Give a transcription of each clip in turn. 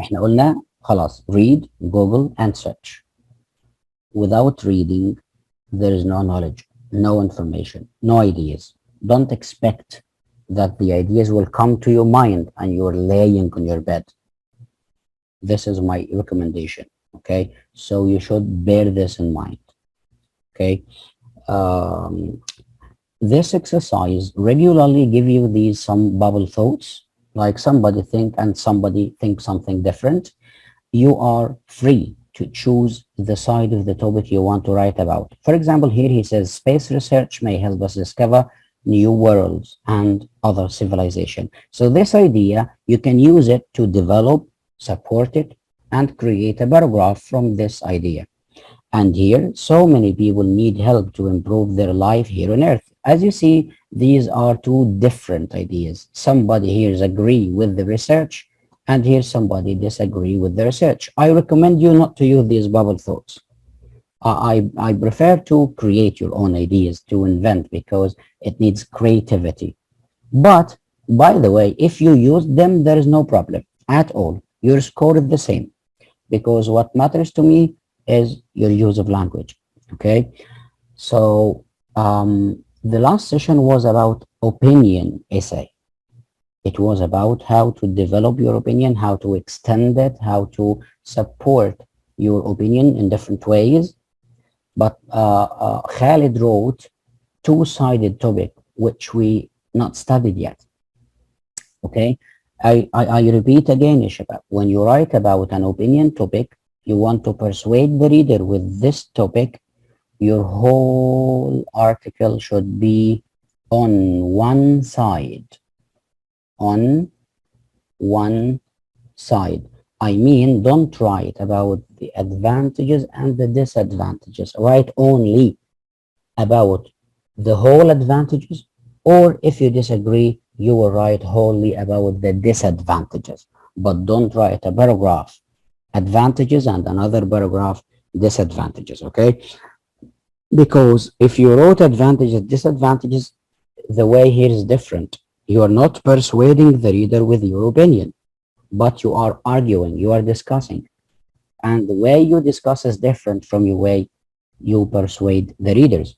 احنا قلنا خلاص read, Google and search. Without reading, there is no knowledge, no information, no ideas. Don't expect that the ideas will come to your mind and you're laying on your bed. This is my recommendation. Okay, so you should bear this in mind. Okay, um, this exercise regularly give you these some bubble thoughts, like somebody think and somebody think something different. You are free to choose the side of the topic you want to write about. For example, here he says space research may help us discover new worlds and other civilization. So this idea, you can use it to develop, support it, and create a paragraph from this idea. And here, so many people need help to improve their life here on Earth. As you see, these are two different ideas. Somebody here is agree with the research, and here somebody disagree with the research. I recommend you not to use these bubble thoughts. I prefer to create your own ideas, to invent, because it needs creativity. But, by the way, if you use them, there is no problem at all. Your score is the same, because what matters to me is your use of language. Okay, so the last session was about opinion essay. It was about how to develop your opinion, how to extend it, how to support your opinion in different ways. But Khalid wrote two-sided topic which we not studied yet. Okay, I repeat again, Shabab, when you write about an opinion topic, you want to persuade the reader with this topic, your whole article should be on one side. On one side. I mean, don't write about the advantages and the disadvantages. Write only about the whole advantages, or if you disagree, you will write wholly about the disadvantages. But don't write a paragraph advantages and another paragraph disadvantages. Okay, because if you wrote advantages disadvantages, the way here is different. You are not persuading the reader with your opinion, but you are arguing, you are discussing, and the way you discuss is different from the way you persuade the readers.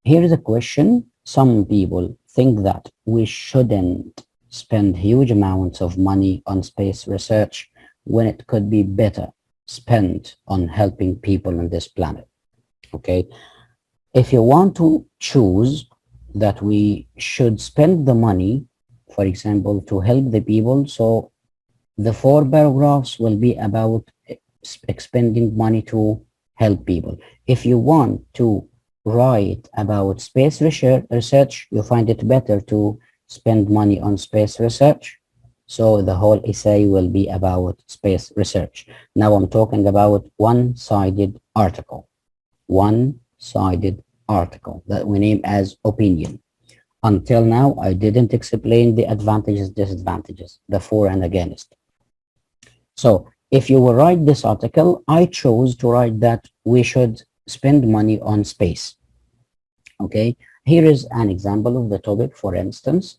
Here is a question. Some people think that we shouldn't spend huge amounts of money on space research when it could be better spent on helping people on this planet. Okay, if you want to choose that we should spend the money, for example, to help the people, so the 4 paragraphs will be about expending money to help people. If you want to write about space research, you find it better to spend money on space research. So the whole essay will be about space research. Now I'm talking about one-sided article. One-sided article that we name as opinion. Until now, I didn't explain the advantages, disadvantages, the for and against. So if you will write this article, I chose to write that we should spend money on space. Okay, here is an example of the topic, for instance.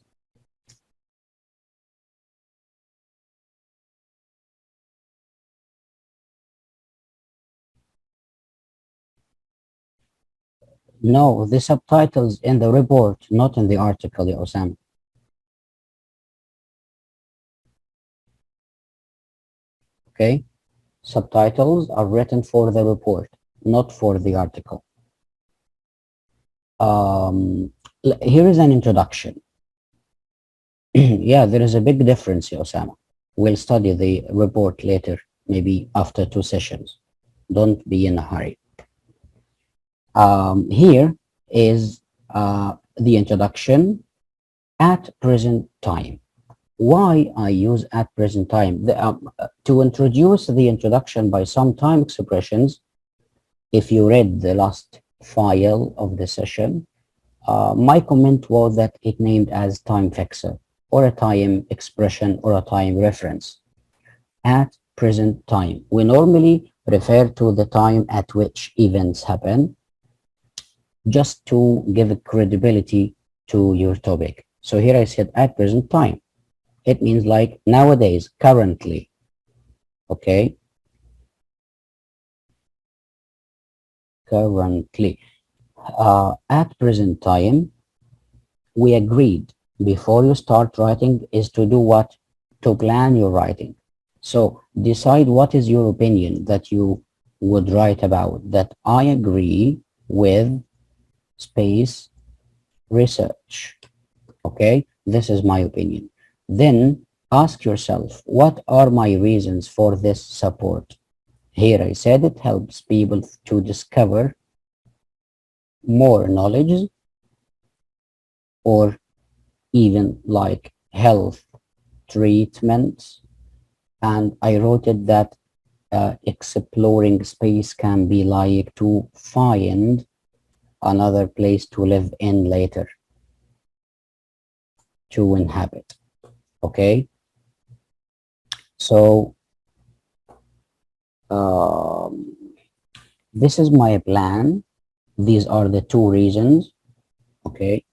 No, the subtitles in the report, not in the article, ya Osama. Okay, subtitles are written for the report, not for the article. Here is an introduction. Yeah, there is a big difference, ya Osama. We'll study the report later, maybe after 2 sessions. Don't be in a hurry. Here is the introduction at present time. Why I use at present time? To introduce the introduction by some time expressions, if you read the last file of the session, my comment was that it named as time fixer or a time expression or a time reference. At present time, we normally refer to the time at which events happen, just to give credibility to your topic. So here I said at present time. It means like nowadays, currently. Okay, currently. At present time, we agreed before you start writing is to do what? To plan your writing. So decide what is your opinion that you would write about. That I agree with space research. Okay, this is my opinion. Then ask yourself, what are my reasons for this support? Here I said it helps people to discover more knowledge or even like health treatments. And I wrote it that exploring space can be like to find another place to live in later, to inhabit. Okay, so um, this is my plan. These are the two reasons. Okay,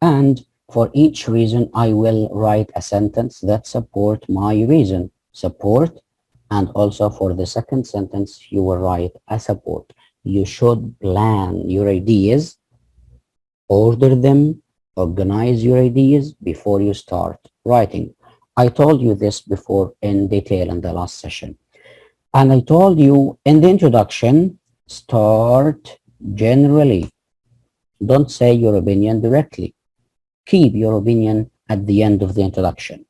and for each reason, I will write a sentence that support my reason. Support, and also for the second sentence, you will write a support. You should plan your ideas, order them, organize your ideas before you start writing. I told you this before in detail in the last session. And I told you in the introduction, start generally. Don't say your opinion directly. Keep your opinion at the end of the introduction.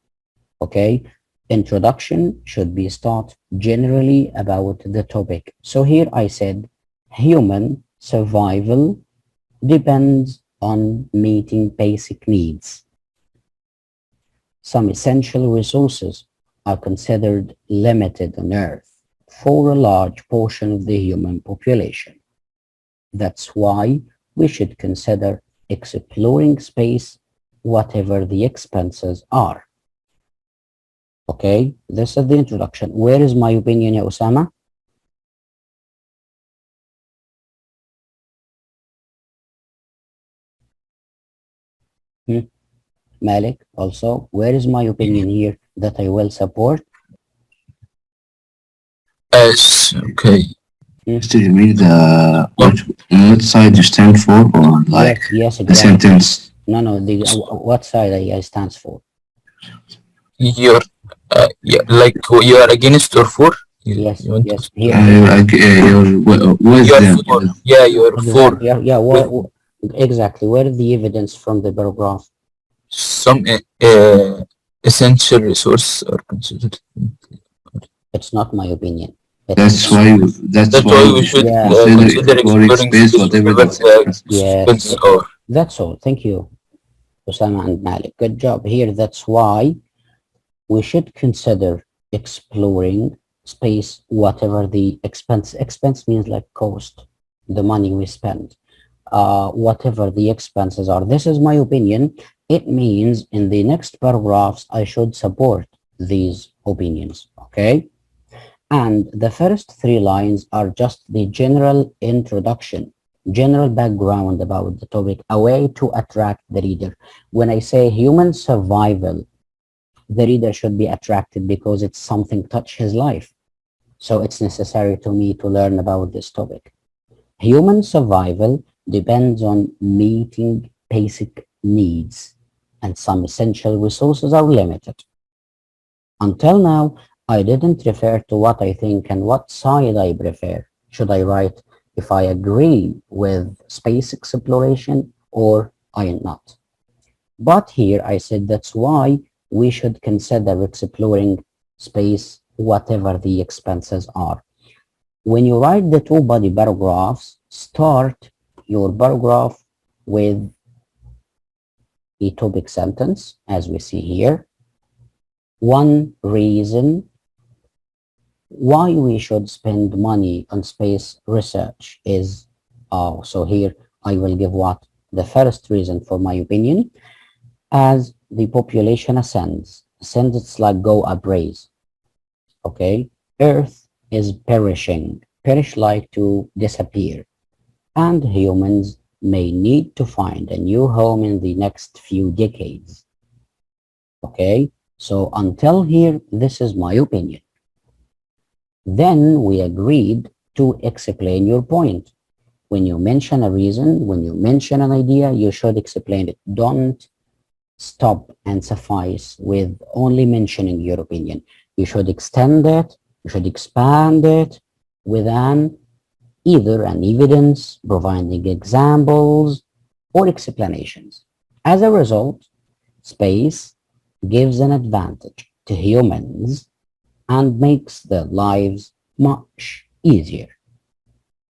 Okay? Introduction should be start generally about the topic. So here I said human survival depends on meeting basic needs. Some essential resources are considered limited on Earth for a large portion of the human population. That's why we should consider exploring space, whatever the expenses are. Okay, this is the introduction. Where is my opinion, ya Osama? Hmm? Malik, also, where is my opinion here that I will support? Yes, okay. Hmm? Still, you read what side you stand for, or like Yes, yes, the exactly. sentence. No, no, what side I stands for? You're yeah, like you are against or for? Yes, You want to yes. Here, You're with you're them. for, yeah, you're for exactly. Yeah, yeah. with Exactly. Where is the evidence from the paragraph? some essential resource are considered. It's not my opinion. It's That's why. That's That's why why we we should should yeah. consider consider exploring exploring space, space, whatever the whatever the expenses. Yes, expenses are. that's all. Thank you, Osama and Malik. Good job here. That's why we should consider exploring space, whatever the expense. Expense means like cost, the money we spend. Whatever the expenses are. This is my opinion. It means in the next paragraphs, I should support these opinions. Okay. And the first three lines are just the general introduction, general background about the topic, a way to attract the reader. When I say human survival, the reader should be attracted because it's something touch his life. So it's necessary to me to learn about this topic. Human survival depends on meeting basic needs, and some essential resources are limited. Until now, I didn't refer to what I think and what side I prefer. Should I write if I agree with space exploration or I am not? But here I said that's why we should consider exploring space, whatever the expenses are. When you write the two body paragraphs, start your paragraph with a topic sentence, as we see here. One reason why we should spend money on space research is, so here I will give what the first reason for my opinion. As the population ascends, it's like go upraise. Okay, Earth is perishing, perish like to disappear, and humans may need to find a new home in the next few decades. Okay, so until here, this is my opinion. Then we agreed to explain your point. When you mention a reason, when you mention an idea, you should explain it. Don't stop and suffice with only mentioning your opinion. You should extend it, you should expand it with either an evidence, providing examples, or explanations. As a result, space gives an advantage to humans and makes their lives much easier.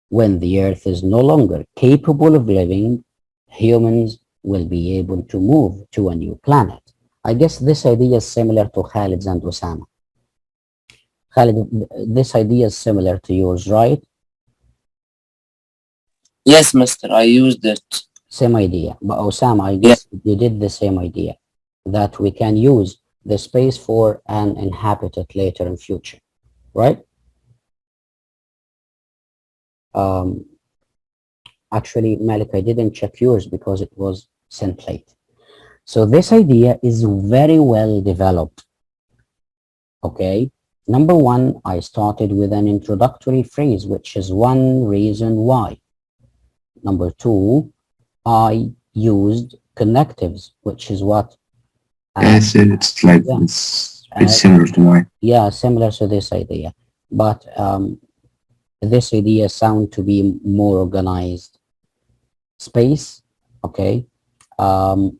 When the Earth is no longer capable of living, humans will be able to move to a new planet. I guess this idea is similar to Khalid's and Osama. Khalid, this idea is similar to yours, right? Yes, mister, I used it. Same idea. But Osama, I Yeah. guess you did the same idea that we can use the space for an inhabitant later in future, right? Um, Actually, Malik, I didn't check yours because it was sent late. So this idea is very well developed. Okay. Number one, I started with an introductory phrase, which is one reason why. Number two, I used connectives, which is what? Yes, it's like Yeah, it's similar to mine. yeah, similar to this idea. But this idea sound to be more organized. Space, okay. Um,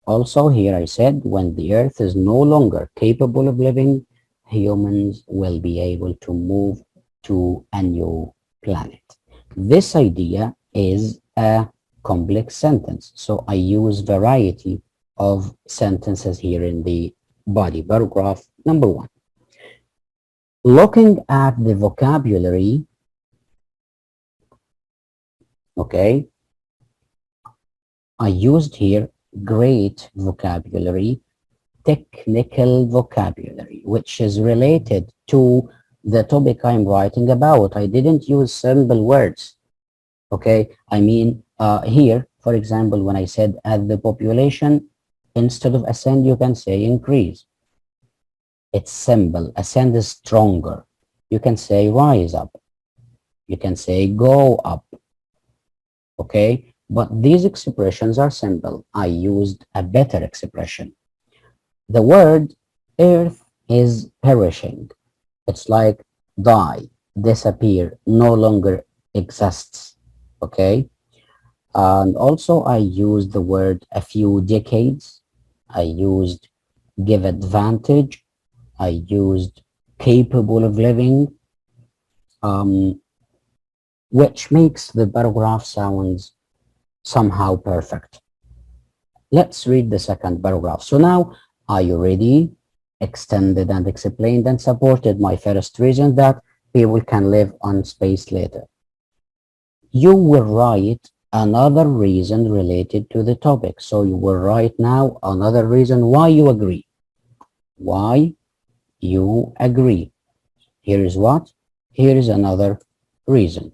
Also, here I said, when the Earth is no longer capable of living, humans will be able to move to a new planet. This idea is a complex sentence, so I use variety of sentences here in the body. Paragraph number one. Looking at the vocabulary, okay, I used here great vocabulary, technical vocabulary, which is related to the topic I'm writing about. I didn't use simple words. Okay, I mean, here, for example, when I said as the population, instead of ascend, you can say increase. It's simple. Ascend is stronger. You can say rise up. You can say go up. Okay, but these expressions are simple. I used a better expression. The word earth is perishing. It's like die, disappear, no longer exists. Okay. And also I used the word a few decades. I used give advantage. I used capable of living, um, which makes the paragraph sounds somehow perfect. Let's read the second paragraph. So now, are you ready? Extended and explained and supported my first reason that people can live on space later. You will write another reason related to the topic. So you will write now another reason why you agree. Why you agree. Here is what? Here is another reason.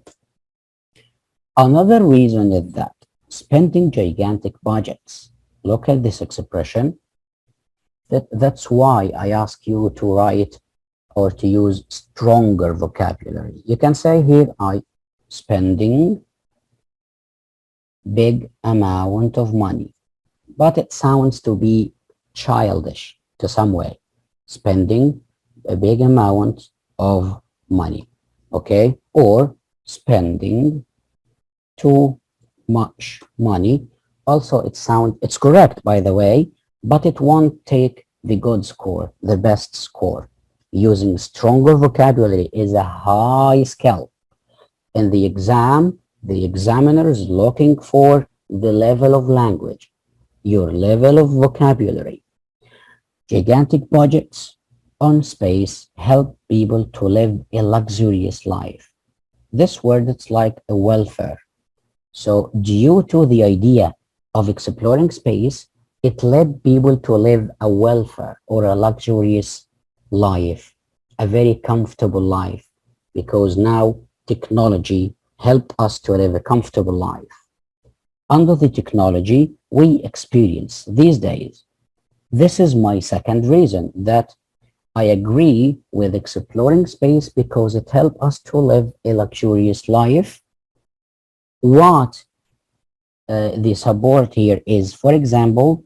Another reason is that spending gigantic budgets. Look at this expression. That's why I ask you to write or to use stronger vocabulary. You can say here, I spending big amount of money, but it sounds to be childish to some way. Spending a big amount of money, okay? Or spending too much money. Also, it's correct, by the way, but it won't take the good score, the best score. Using stronger vocabulary is a high skill. In the exam, the examiner is looking for the level of language, your level of vocabulary. Gigantic budgets on space help people to live a luxurious life. This word, it's like a welfare. So due to the idea of exploring space, it led people to live a welfare or a luxurious life, a very comfortable life, because now technology helped us to live a comfortable life. Under the technology we experience these days, this is my second reason that I agree with exploring space because it helps us to live a luxurious life. What the support here is, for example,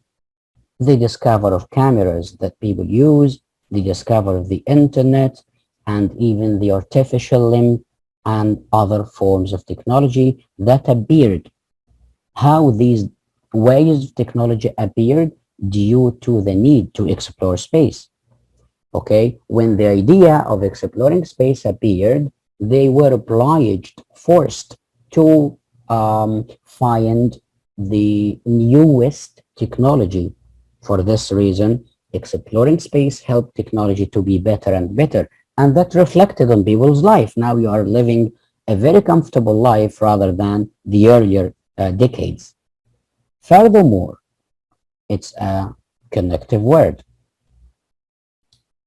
the discovery of cameras that people use, the discovery of the internet, and even the artificial limb and other forms of technology that appeared. How these ways of technology appeared due to the need to explore space. Okay, when the idea of exploring space appeared, they were obliged, forced to find the newest technology. For this reason, exploring space helped technology to be better and better, and that reflected on people's life. Now you are living a very comfortable life rather than the earlier decades. Furthermore, it's a connective word.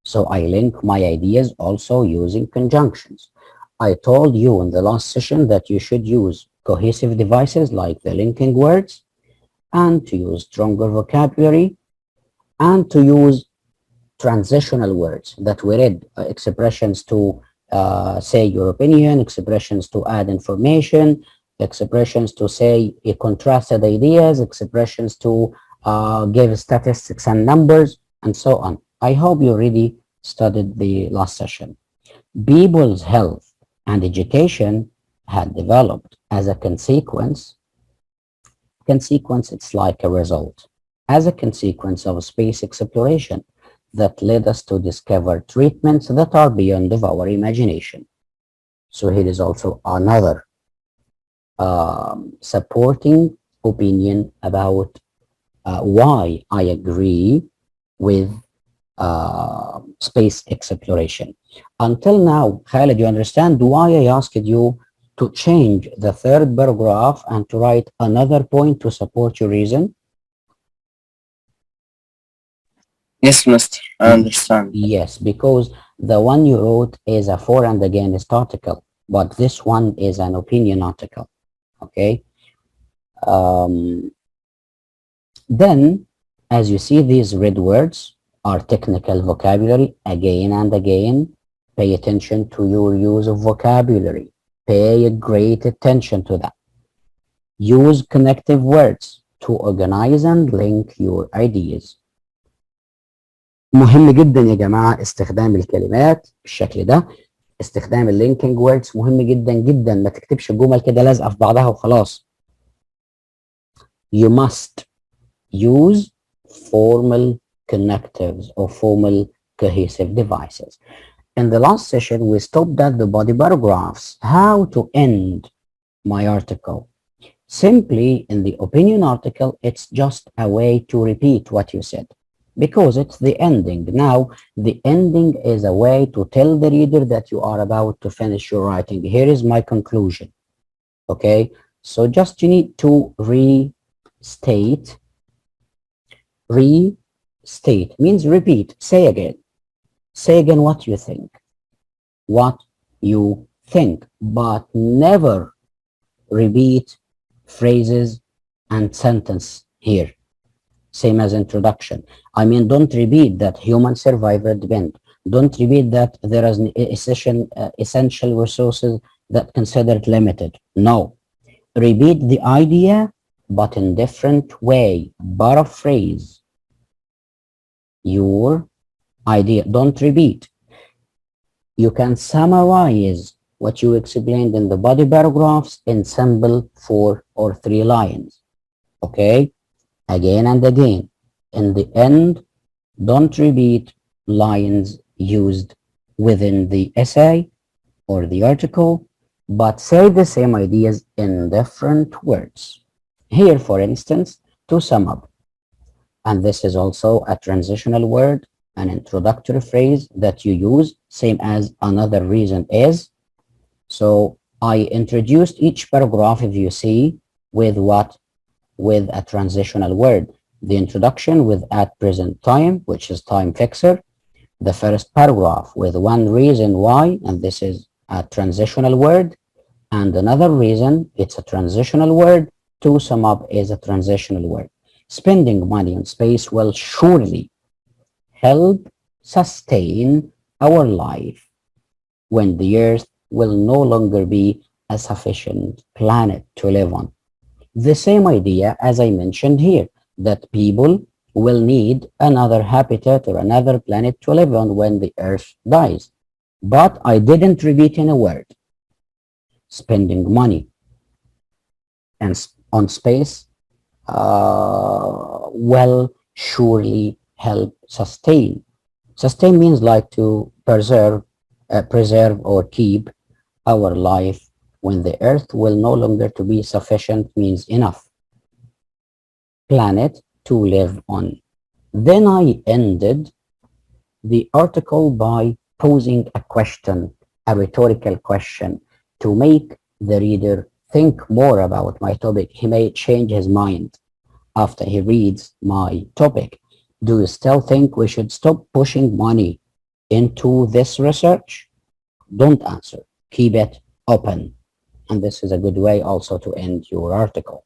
So I link my ideas also using conjunctions. I told you in the last session that you should use cohesive devices like the linking words, and to use stronger vocabulary, and to use transitional words that we read, expressions to say your opinion, expressions to add information, expressions to say contrasted ideas, expressions to give statistics and numbers, and so on. I hope you already studied the last session. People's health and education had developed as a consequence. It's like a result, as a consequence of space exploration that led us to discover treatments that are beyond of our imagination. So here is also another supporting opinion about why I agree with space exploration. Until now, Khaled, you understand why I asked you to change the third paragraph and to write another point to support your reason? Yes, Mister. I understand. Yes, because the one you wrote is a for and against article, but this one is an opinion article. Okay. Then, as you see, these red words are technical vocabulary again and again. Pay attention to your use of vocabulary. Pay great attention to that. Use connective words to organize and link your ideas. مهم جدا يا جماعة استخدام الكلمات بالشكل ده. استخدام اللينكينج ووردز مهم جدا جدا. ما تكتبش الجمل كده لازقة في بعضها وخلاص. You must use formal connectives or formal cohesive devices. In the last session, we stopped at the body paragraphs. How to end my article? Simply, in the opinion article, it's just a way to repeat what you said, because it's the ending. Now, the ending is a way to tell the reader that you are about to finish your writing. Here is my conclusion. Okay, so just you need to restate. Restate means repeat. Say again. Say again what you think. What you think, but never repeat phrases and sentence here. Same as introduction. I mean, don't repeat that human survival depend. Don't repeat that there is an essential resources that considered limited. No. Repeat the idea, but in different way. Paraphrase your idea. Don't repeat. You can summarize what you explained in the body paragraphs in simple 4 or 3 lines. Okay? Again and again. In the end, don't repeat lines used within the essay or the article, but say the same ideas in different words. Here, for instance, to sum up. And this is also a transitional word, an introductory phrase that you use, same as another reason is. So I introduced each paragraph, if you see, with what? With a transitional word. The introduction with at present time, which is time fixer. The first paragraph with one reason why, and this is a transitional word. And another reason, it's a transitional word. To sum up is a transitional word. Spending money on space will surely help sustain our life when the earth will no longer be a sufficient planet to live on. The same idea as I mentioned here, that people will need another habitat or another planet to live on when the earth dies. But I didn't repeat in a word. Spending money and on space will surely help sustain. Sustain means like to preserve or keep our life when the earth will no longer to be sufficient means enough planet to live on. Then I ended the article by posing a question, a rhetorical question, to make the reader think more about my topic. He may change his mind after he reads my topic. Do you still think we should stop pushing money into this research? Don't answer. Keep it open. And this is a good way also to end your article.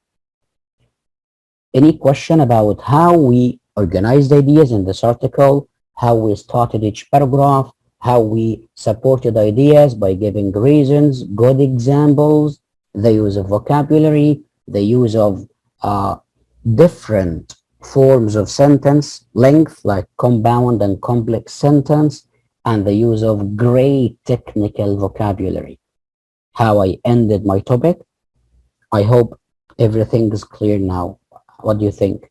Any question about how we organized ideas in this article, how we started each paragraph, how we supported ideas by giving reasons, good examples, the use of vocabulary, the use of different forms of sentence length like compound and complex sentence, and the use of great technical vocabulary. How I ended my topic. I hope everything is clear now. What do you think?